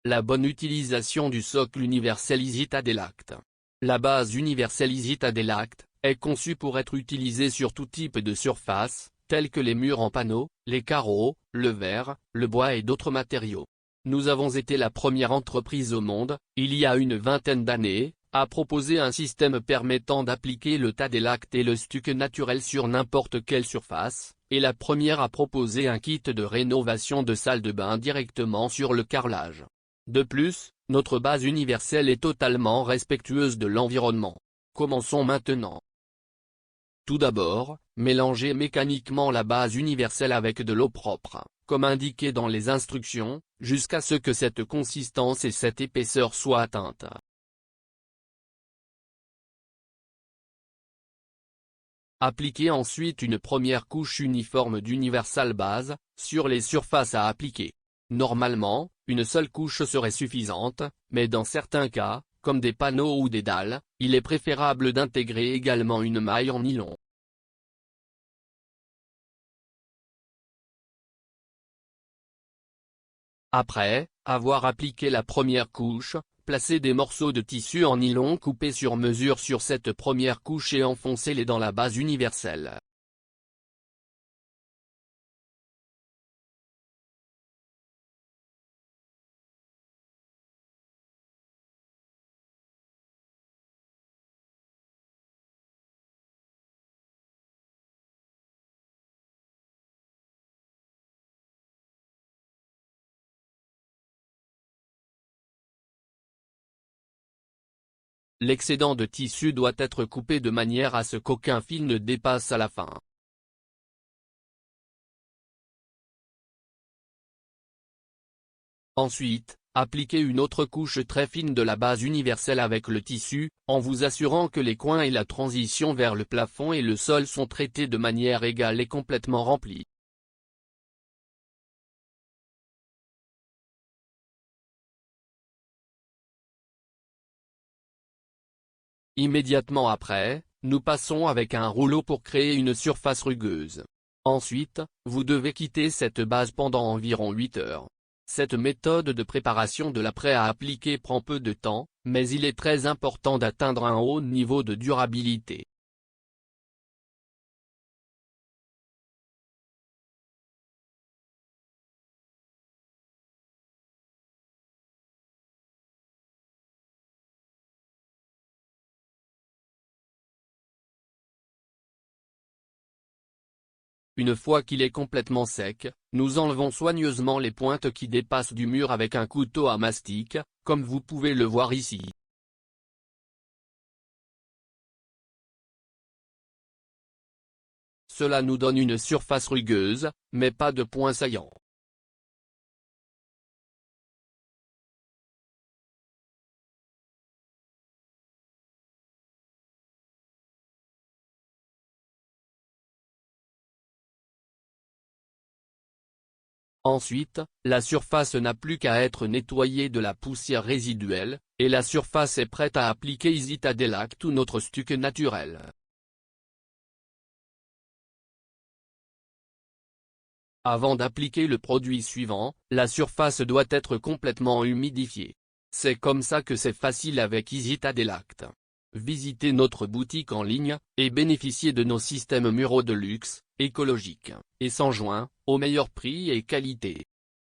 La bonne utilisation du socle universel EasyTaDelect. La base universelle EasyTaDelect est conçue pour être utilisée sur tout type de surface, tels que les murs en panneaux, les carreaux, le verre, le bois et d'autres matériaux. Nous avons été la première entreprise au monde, il y a une vingtaine d'années, à proposer un système permettant d'appliquer le Tadelect et le stuc naturel sur n'importe quelle surface, et la première à proposer un kit de rénovation de salle de bain directement sur le carrelage. De plus, notre base universelle est totalement respectueuse de l'environnement. Commençons maintenant. Tout d'abord, mélangez mécaniquement la base universelle avec de l'eau propre, comme indiqué dans les instructions, jusqu'à ce que cette consistance et cette épaisseur soient atteintes. Appliquez ensuite une première couche uniforme d'Universal Base, sur les surfaces à appliquer. Normalement, une seule couche serait suffisante, mais dans certains cas, comme des panneaux ou des dalles, il est préférable d'intégrer également une maille en nylon. Après avoir appliqué la première couche, placez des morceaux de tissu en nylon coupés sur mesure sur cette première couche et enfoncez-les dans la base universelle. L'excédent de tissu doit être coupé de manière à ce qu'aucun fil ne dépasse à la fin. Ensuite, appliquez une autre couche très fine de la base universelle avec le tissu, en vous assurant que les coins et la transition vers le plafond et le sol sont traités de manière égale et complètement remplis. Immédiatement après, nous passons avec un rouleau pour créer une surface rugueuse. Ensuite, vous devez quitter cette base pendant environ 8 heures. Cette méthode de préparation de l'après à appliquer prend peu de temps, mais il est très important d'atteindre un haut niveau de durabilité. Une fois qu'il est complètement sec, nous enlevons soigneusement les pointes qui dépassent du mur avec un couteau à mastic, comme vous pouvez le voir ici. Cela nous donne une surface rugueuse, mais pas de points saillants. Ensuite, la surface n'a plus qu'à être nettoyée de la poussière résiduelle, et la surface est prête à appliquer EasyTaDelect ou notre stuc naturel. Avant d'appliquer le produit suivant, la surface doit être complètement humidifiée. C'est comme ça que c'est facile avec EasyTaDelect. Visitez notre boutique en ligne, et bénéficiez de nos systèmes muraux de luxe, écologiques, et sans joints, au meilleur prix et qualité.